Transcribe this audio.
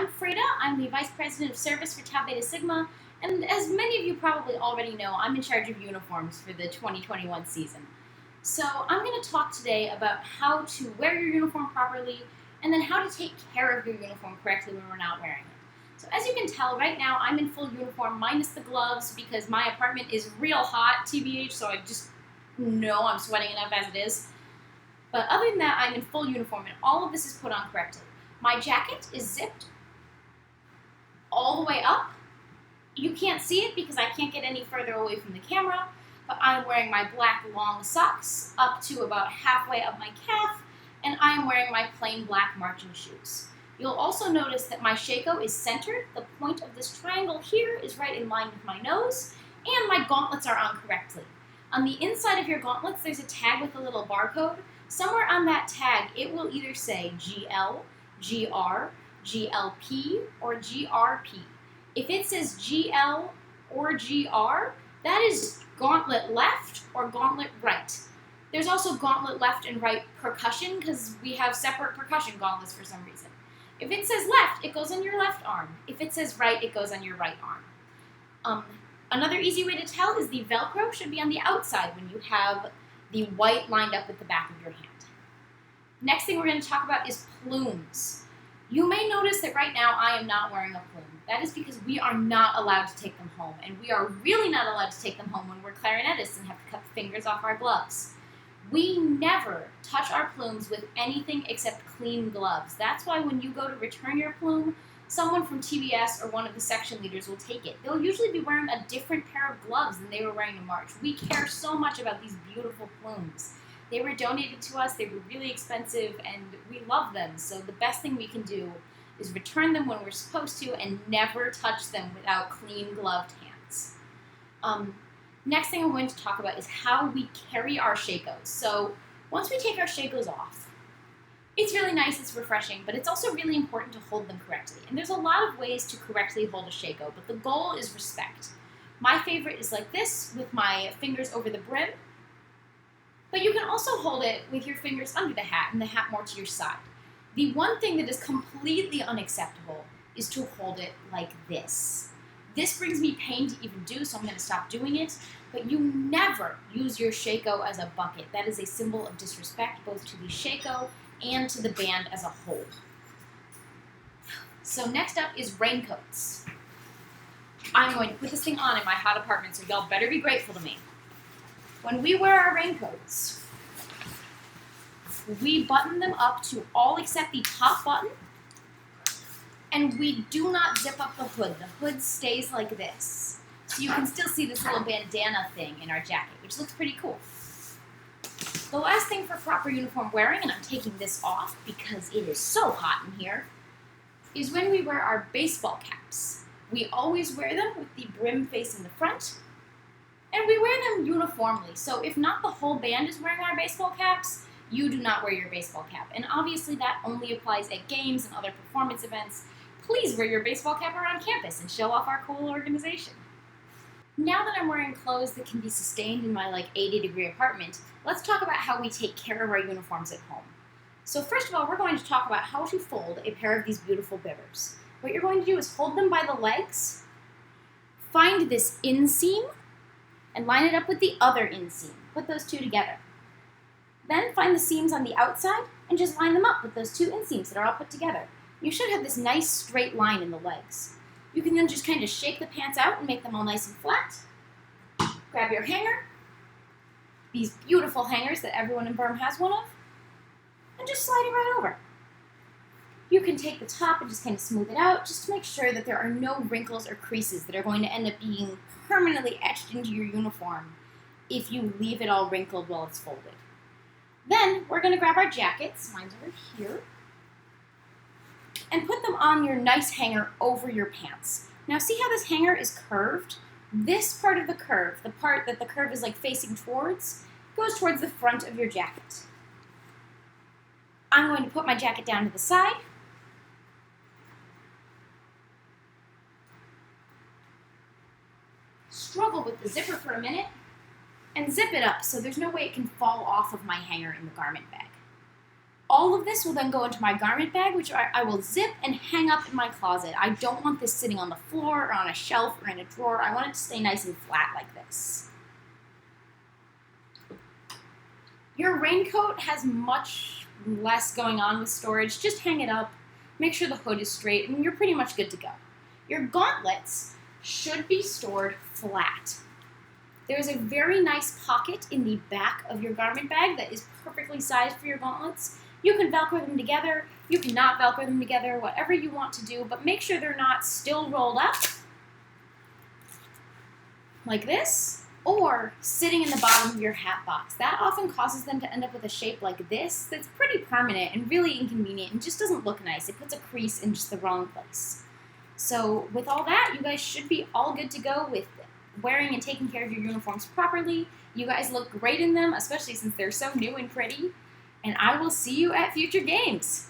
I'm Freda. I'm the Vice President of Service for Tau Beta Sigma, and as many of you probably already know, I'm in charge of uniforms for the 2021 season. So I'm going to talk today about how to wear your uniform properly, and then how to take care of your uniform correctly when we're not wearing it. So as you can tell, right now I'm in full uniform minus the gloves because my apartment is real hot, TBH, so I just know I'm sweating enough as it is. But other than that, I'm in full uniform, and all of this is put on correctly. My jacket is zipped all the way up. You can't see it because I can't get any further away from the camera, but I'm wearing my black long socks up to about halfway up my calf, and I'm wearing my plain black marching shoes. You'll also notice that my shako is centered. The point of this triangle here is right in line with my nose, and my gauntlets are on correctly. On the inside of your gauntlets, there's a tag with a little barcode. Somewhere on that tag, it will either say GL, GR, GLP, or GRP. If it says GL or GR, that is gauntlet left or gauntlet right. There's also gauntlet left and right percussion because we have separate percussion gauntlets for some reason. If it says left, it goes on your left arm. If it says right, it goes on your right arm. Another easy way to tell is the Velcro should be on the outside when you have the white lined up with the back of your hand. Next thing we're going to talk about is plumes. You may notice that right now I am not wearing a plume. That is because we are not allowed to take them home, and we are really not allowed to take them home when we're clarinetists and have to cut the fingers off our gloves. We never touch our plumes with anything except clean gloves. That's why when you go to return your plume, someone from TBS or one of the section leaders will take it. They'll usually be wearing a different pair of gloves than they were wearing in March. We care so much about these beautiful plumes. They were donated to us, they were really expensive, and we love them. So the best thing we can do is return them when we're supposed to and never touch them without clean gloved hands. Next thing I'm going to talk about is how we carry our shakos. So once we take our shakos off, it's really nice, it's refreshing, but it's also really important to hold them correctly. And there's a lot of ways to correctly hold a shako, but the goal is respect. My favorite is like this, with my fingers over the brim. But you can also hold it with your fingers under the hat and the hat more to your side. The one thing that is completely unacceptable is to hold it like this. This brings me pain to even do, so I'm going to stop doing it. But you never use your shako as a bucket. That is a symbol of disrespect both to the shako and to the band as a whole. So next up is raincoats. I'm going to put this thing on in my hot apartment, so y'all better be grateful to me. When we wear our raincoats, we button them up to all except the top button, and we do not zip up the hood. The hood stays like this. So you can still see this little bandana thing in our jacket, which looks pretty cool. The last thing for proper uniform wearing, and I'm taking this off because it is so hot in here, is when we wear our baseball caps. We always wear them with the brim facing the front, and we wear them uniformly. So if not the whole band is wearing our baseball caps, you do not wear your baseball cap. And obviously that only applies at games and other performance events. Please wear your baseball cap around campus and show off our cool organization. Now that I'm wearing clothes that can be sustained in my 80-degree apartment, let's talk about how we take care of our uniforms at home. So first of all, we're going to talk about how to fold a pair of these beautiful bibbers. What you're going to do is hold them by the legs, find this inseam, and line it up with the other inseam. Put those two together. Then find the seams on the outside and just line them up with those two inseams that are all put together. You should have this nice straight line in the legs. You can then just kind of shake the pants out and make them all nice and flat. Grab your hanger, these beautiful hangers that everyone in BRMM has one of, and just slide it right over. You can take the top and just kind of smooth it out just to make sure that there are no wrinkles or creases that are going to end up being permanently etched into your uniform if you leave it all wrinkled while it's folded. Then we're going to grab our jackets, mine's over here, and put them on your nice hanger over your pants. Now see how this hanger is curved? This part of the curve, the part that the curve is facing towards, goes towards the front of your jacket. I'm going to put my jacket down to the side. Struggle with the zipper for a minute, and zip it up so there's no way it can fall off of my hanger in the garment bag. All of this will then go into my garment bag, which I will zip and hang up in my closet. I don't want this sitting on the floor or on a shelf or in a drawer. I want it to stay nice and flat like this. Your raincoat has much less going on with storage. Just hang it up, make sure the hood is straight, and you're pretty much good to go. Your gauntlets should be stored flat. There's a very nice pocket in the back of your garment bag that is perfectly sized for your gauntlets. You can Velcro them together, you can not Velcro them together, whatever you want to do, but make sure they're not still rolled up, like this, or sitting in the bottom of your hat box. That often causes them to end up with a shape like this that's pretty permanent and really inconvenient and just doesn't look nice. It puts a crease in just the wrong place. So with all that, you guys should be all good to go with wearing and taking care of your uniforms properly. You guys look great in them, especially since they're so new and pretty. And I will see you at future games.